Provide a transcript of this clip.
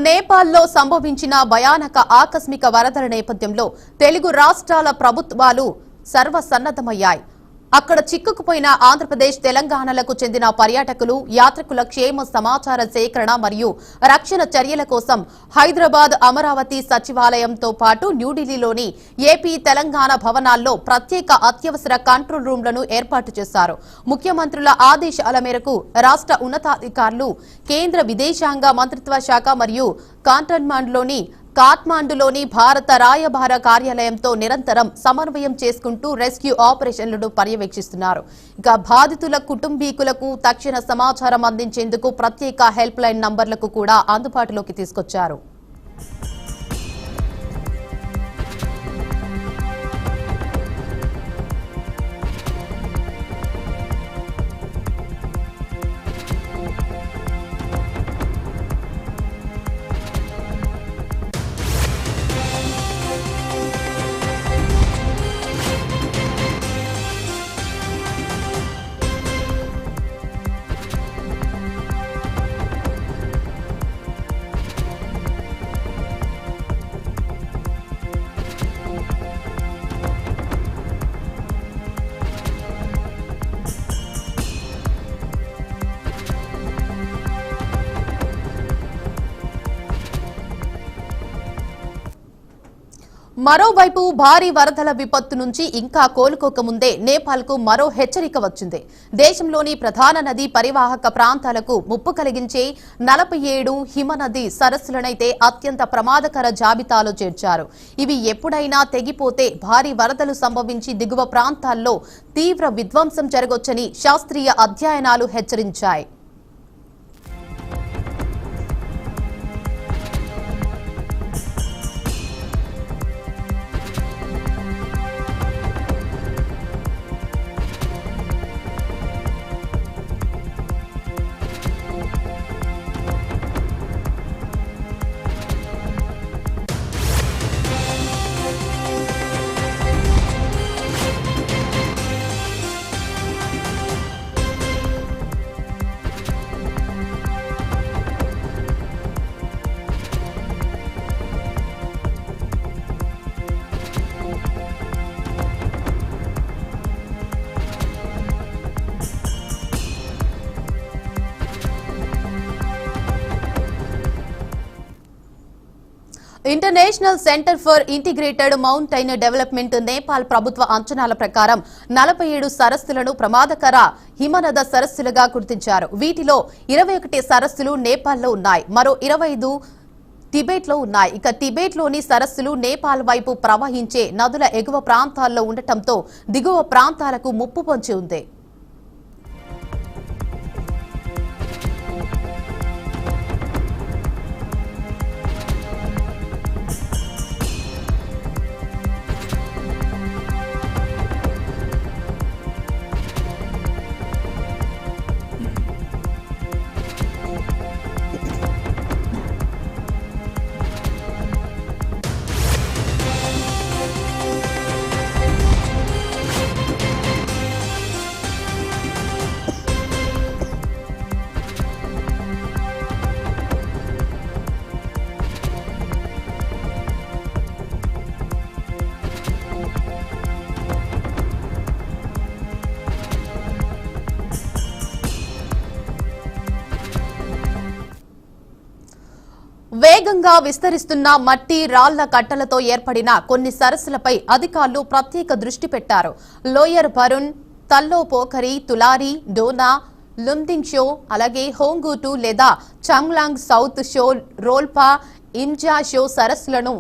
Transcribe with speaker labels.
Speaker 1: నేపాల్లో సంభవించిన భయానక ఆకస్మిక వరదల నేపథ్యంలో తెలుగు రాష్ట్రాల ప్రభుత్వాలు సర్వసన్నద్ధమయ్యాయి. అక్కడ చిక్కుకుపోయిన ఆంధ్రప్రదేశ్, తెలంగాణలకు చెందిన పర్యాటకులు, యాత్రికుల క్షేమ సమాచార సేకరణ మరియు రక్షణ చర్యల కోసం హైదరాబాద్, అమరావతి సచివాలయంతో పాటు న్యూఢిల్లీలోని ఏపీ, తెలంగాణ భవనాల్లో ప్రత్యేక అత్యవసర కంట్రోల్ రూమ్లను ఏర్పాటు చేశారు. ముఖ్యమంత్రుల ఆదేశాల మేరకు రాష్ట్ర ఉన్నతాధికారులు కేంద్ర విదేశాంగ మంత్రిత్వ శాఖ మరియు కాఠ్మాండులోని భారత రాయబార కార్యాలయంతో నిరంతరం సమన్వయం చేసుకుంటూ రెస్క్యూ ఆపరేషన్లను పర్యవేక్షిస్తున్నారు. ఇక బాధితుల కుటుంబీకులకు తక్షణ సమాచారం అందించేందుకు ప్రత్యేక హెల్ప్ లైన్ నంబర్లకు కూడా అందుబాటులోకి తీసుకొచ్చారు. మరోవైపు భారీ వరదల విపత్తు నుంచి ఇంకా కోలుకోకముందే నేపాల్కు మరో హెచ్చరిక వచ్చింది. దేశంలోని ప్రధాన నదీ పరివాహక ప్రాంతాలకు ముప్పు కలిగించే 47 హిమనది సరస్సులనైతే అత్యంత ప్రమాదకర జాబితాలో చేర్చారు. ఇవి ఎప్పుడైనా తెగిపోతే భారీ వరదలు సంభవించి దిగువ ప్రాంతాల్లో తీవ్ర విధ్వంసం జరగొచ్చని శాస్త్రీయ అధ్యయనాలు హెచ్చరించాయి. International Centre for Integrated Mountain Development Nepal ప్రభుత్వ అంచనాల ప్రకారం 47 సరస్సులను ప్రమాదకర హిమనద సరస్సులుగా గుర్తించారు. వీటిలో 21 సరస్సులు నేపాల్లో ఉన్నాయి, మరో 25 టిబెట్లో ఉన్నాయి. ఇక టిబెట్లోని సరస్సులు నేపాల్ వైపు ప్రవహించే నదుల ఎగువ ప్రాంతాల్లో ఉండటంతో దిగువ ప్రాంతాలకు ముప్పు పొంచి ఉంది. వేగంగా విస్తరిస్తున్న మట్టి, రాళ్ల కట్టలతో ఏర్పడిన కొన్ని సరస్సులపై అధికారులు ప్రత్యేక దృష్టి పెట్టారు. లోయర్ బరున్, తల్లో పోఖరి, తులారి, డోనా, లుమ్దింగ్ షో, అలాగే హోంగూటు లేదా చాంగ్లాంగ్ సౌత్ షో, రోల్పా, ఇంజా షో సరస్సులను